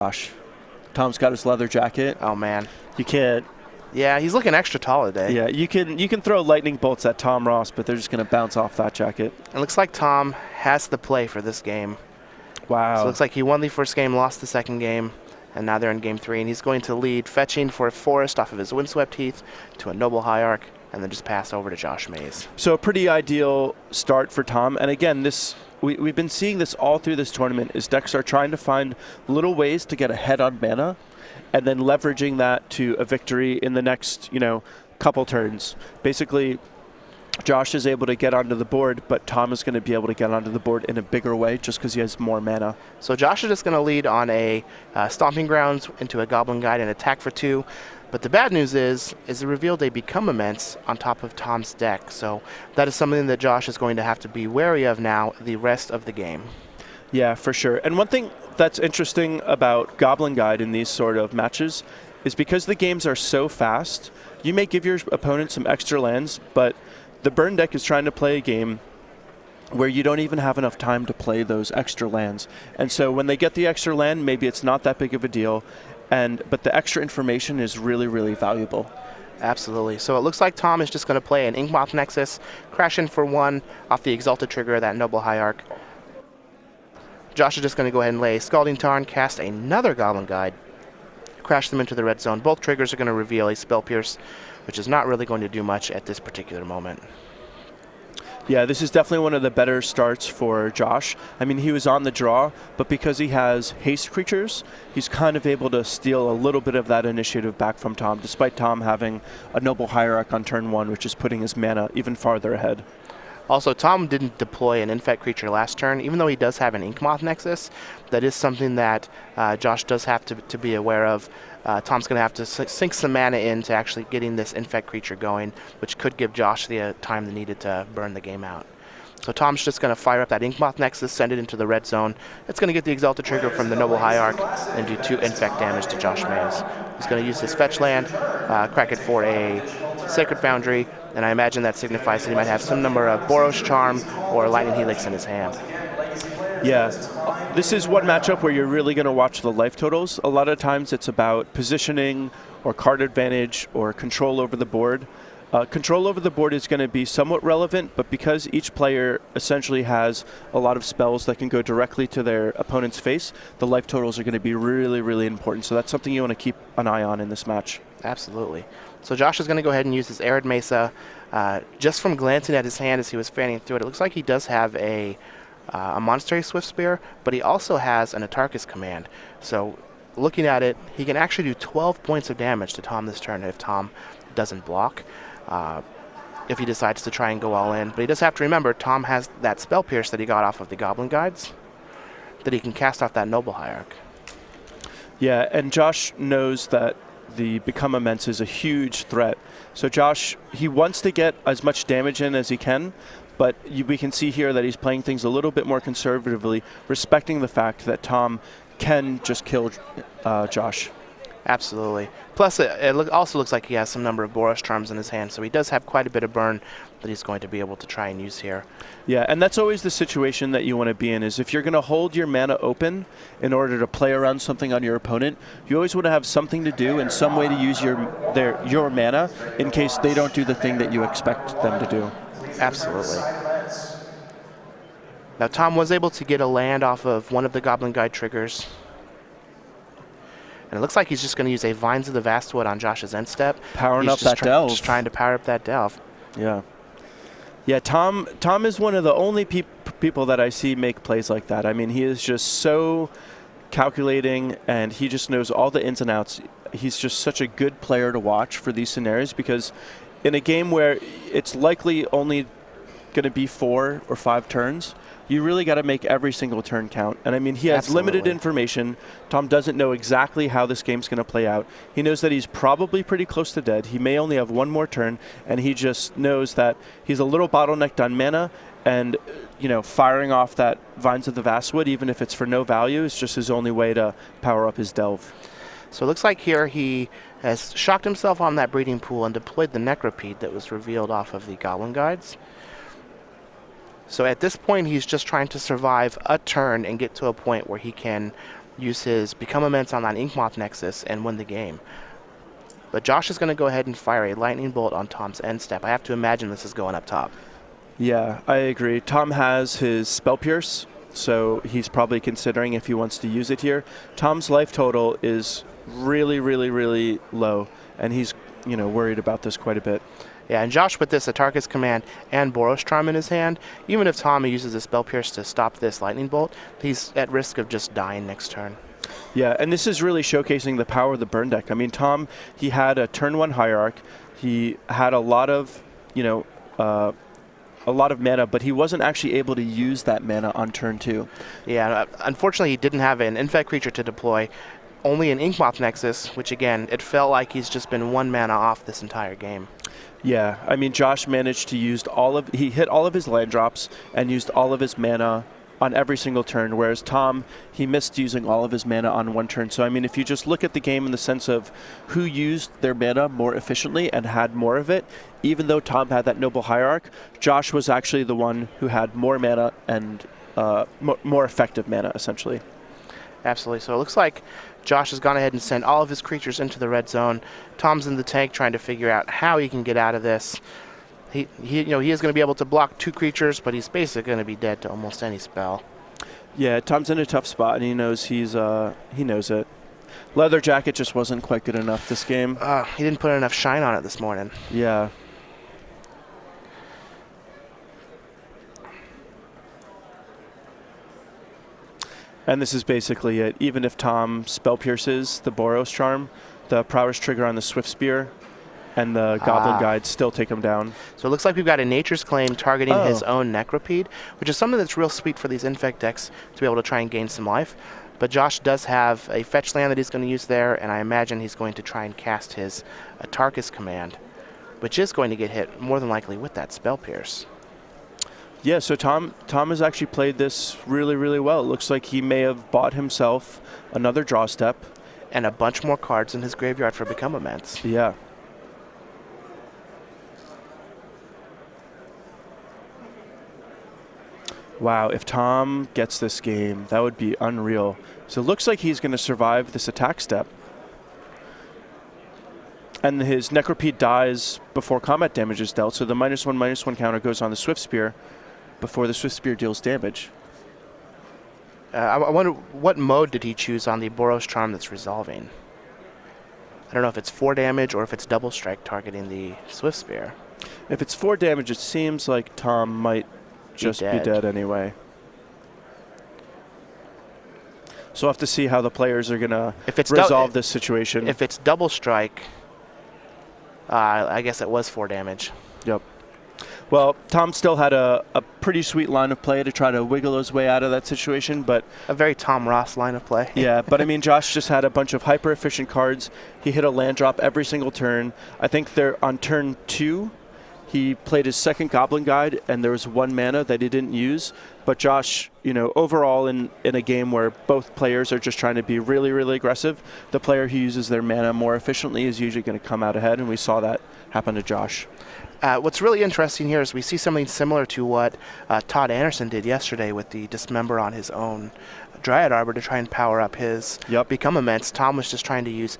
Gosh, Tom's got his leather jacket. Oh, man. You can't. Yeah, he's looking extra tall today. Yeah, you can throw lightning bolts at Tom Ross, but they're just going to bounce off that jacket. It looks like Tom has the play for this game. Wow. So it looks like he won the first game, lost the second game, and now they're in game 3. And he's going to lead, fetching for a Forest off of his Windswept Heath to a Noble Hierarch, and then just pass over to Josh Mays. So a pretty ideal start for Tom. And again, we've been seeing this all through this tournament, is decks are trying to find little ways to get ahead on mana and then leveraging that to a victory in the next, couple turns. Basically, Josh is able to get onto the board, but Tom is going to be able to get onto the board in a bigger way just because he has more mana. So Josh is just going to lead on a Stomping Grounds into a Goblin Guide and attack for 2. But the bad news is it revealed a Become Immense on top of Tom's deck. So that is something that Josh is going to have to be wary of now the rest of the game. Yeah, for sure. And one thing that's interesting about Goblin Guide in these sort of matches is because the games are so fast, you may give your opponent some extra lands, but the burn deck is trying to play a game where you don't even have enough time to play those extra lands. And so when they get the extra land, maybe it's not that big of a deal, but the extra information is really, really valuable. Absolutely. So it looks like Tom is just going to play an Inkmoth Nexus, crash in for 1 off the Exalted trigger of that Noble Hierarch. Josh is just going to go ahead and lay Scalding Tarn, cast another Goblin Guide, crash them into the red zone. Both triggers are going to reveal a Spell Pierce, which is not really going to do much at this particular moment. Yeah, this is definitely one of the better starts for Josh. I mean, he was on the draw, but because he has haste creatures, he's kind of able to steal a little bit of that initiative back from Tom, despite Tom having a Noble Hierarch on turn 1, which is putting his mana even farther ahead. Also, Tom didn't deploy an Infect creature last turn. Even though he does have an Inkmoth Nexus, that is something that Josh does have to be aware of. Tom's going to have to sink some mana into actually getting this Infect creature going, which could give Josh the time needed to burn the game out. So Tom's just going to fire up that Inkmoth Nexus, send it into the red zone. It's going to get the Exalted trigger from the Noble Hierarch and do 2 Infect damage to Josh Mays. He's going to use his fetch land, crack it for a Sacred Foundry, and I imagine that signifies that he might have some number of Boros Charm or Lightning Helix in his hand. Yeah, this is one matchup where you're really going to watch the life totals. A lot of times it's about positioning or card advantage or control over the board. Control over the board is going to be somewhat relevant, but because each player essentially has a lot of spells that can go directly to their opponent's face, the life totals are going to be really, really important. So that's something you want to keep an eye on in this match. Absolutely. So Josh is going to go ahead and use his Arid Mesa. Just from glancing at his hand as he was fanning through it, it looks like he does have a Monastery Swift Spear, but he also has an Atarkus Command. So looking at it, he can actually do 12 points of damage to Tom this turn if Tom doesn't block. If he decides to try and go all in. But he does have to remember, Tom has that Spell Pierce that he got off of the Goblin Guides that he can cast off that Noble Hierarch. Yeah, and Josh knows that the Become Immense is a huge threat. So Josh, he wants to get as much damage in as he can, but we can see here that he's playing things a little bit more conservatively, respecting the fact that Tom can just kill Josh. Absolutely. Plus, it also looks like he has some number of Boros Charms in his hand, so he does have quite a bit of burn that he's going to be able to try and use here. Yeah, and that's always the situation that you want to be in, is if you're going to hold your mana open in order to play around something on your opponent, you always want to have something to do and some way to use your mana in case they don't do the thing that you expect them to do. Absolutely. Now, Tom was able to get a land off of one of the Goblin Guide triggers. And it looks like he's just going to use a Vines of the Vastwood on Josh's end step. Powering up that delve. Just trying to power up that delve. Yeah. Yeah, Tom is one of the only people that I see make plays like that. I mean, he is just so calculating, and he just knows all the ins and outs. He's just such a good player to watch for these scenarios, because in a game where it's likely only going to be 4 or 5 turns, you really got to make every single turn count. And I mean, he has limited information. Tom doesn't know exactly how this game's going to play out. He knows that he's probably pretty close to dead. He may only have one more turn, and he just knows that he's a little bottlenecked on mana, and firing off that Vines of the Vastwood, even if it's for no value, is just his only way to power up his delve. So it looks like here he has shocked himself on that breeding pool and deployed the Necropede that was revealed off of the Goblin Guides. So at this point, he's just trying to survive a turn and get to a point where he can use his Become Immense on that Inkmoth Nexus and win the game. But Josh is going to go ahead and fire a lightning bolt on Tom's end step. I have to imagine this is going up top. Yeah, I agree. Tom has his Spell Pierce, so he's probably considering if he wants to use it here. Tom's life total is really, really, really low, and he's worried about this quite a bit. Yeah, and Josh with this Atarka's Command and Boros Charm in his hand, even if Tom uses the Spell Pierce to stop this lightning bolt, he's at risk of just dying next turn. Yeah, and this is really showcasing the power of the burn deck. I mean, Tom, he had a turn 1 Hierarch. He had a lot of, a lot of mana, but he wasn't actually able to use that mana on turn 2. Yeah, unfortunately, he didn't have an Infect creature to deploy, only an Inkmoth Nexus, which again, it felt like he's just been 1 mana off this entire game. Yeah, I mean, Josh managed to use he hit all of his land drops and used all of his mana on every single turn, whereas Tom, he missed using all of his mana on 1 turn. So, I mean, if you just look at the game in the sense of who used their mana more efficiently and had more of it, even though Tom had that Noble Hierarch, Josh was actually the one who had more mana and more effective mana, essentially. Absolutely. So it looks like Josh has gone ahead and sent all of his creatures into the red zone. Tom's in the tank trying to figure out how he can get out of this. He is going to be able to block 2 creatures, but he's basically going to be dead to almost any spell. Yeah, Tom's in a tough spot, and he knows he knows it. Leather Jacket just wasn't quite good enough this game. He didn't put enough shine on it this morning. Yeah. And this is basically it. Even if Tom Spell Pierces the Boros Charm, the Prowess trigger on the Swift Spear, and the Goblin Guide still take him down. So it looks like we've got a Nature's Claim targeting his own Necropede, which is something that's real sweet for these Infect decks to be able to try and gain some life. But Josh does have a fetch land that he's going to use there, and I imagine he's going to try and cast his Atarka's Command, which is going to get hit more than likely with that Spell Pierce. Yeah, so Tom has actually played this really, really well. It looks like he may have bought himself another draw step. And a bunch more cards in his graveyard for Become Immense. Yeah. Wow, if Tom gets this game, that would be unreal. So it looks like he's going to survive this attack step. And his Necropede dies before combat damage is dealt, so the -1/-1 counter goes on the Swift Spear before the Swift Spear deals damage. I wonder what mode did he choose on the Boros Charm that's resolving. I don't know if it's 4 damage or if it's double strike targeting the Swift Spear. If it's 4 damage, it seems like Tom might just be dead anyway. So we'll have to see how the players are going to resolve this situation. If it's double strike, I guess it was 4 damage. Yep. Well, Tom still had a pretty sweet line of play to try to wiggle his way out of that situation, but... A very Tom Ross line of play. Yeah, but I mean, Josh just had a bunch of hyper-efficient cards. He hit a land drop every single turn. I think on turn 2, he played his second Goblin Guide, and there was 1 mana that he didn't use. But Josh, overall in a game where both players are just trying to be really, really aggressive, the player who uses their mana more efficiently is usually going to come out ahead, and we saw that happen to Josh. What's really interesting here is we see something similar to what Todd Anderson did yesterday with the Dismember on his own Dryad Arbor to try and power up his Become Immense. Tom was just trying to use